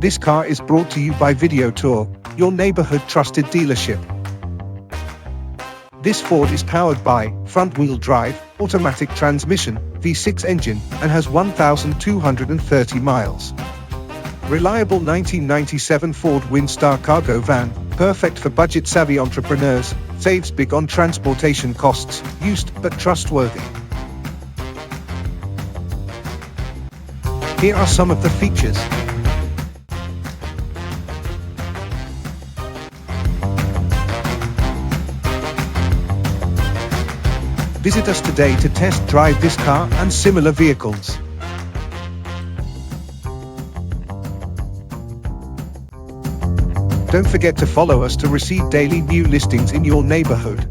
This car is brought to you by Video Tour, your neighborhood trusted dealership. This Ford is powered by front-wheel drive, automatic transmission, V6 engine, and has 1,230 miles. Reliable 1997 Ford Windstar Cargo van, perfect for budget-savvy entrepreneurs, saves big on transportation costs, used but trustworthy. Here are some of the features. Visit us today to test drive this car and similar vehicles. Don't forget to follow us to receive daily new listings in your neighborhood.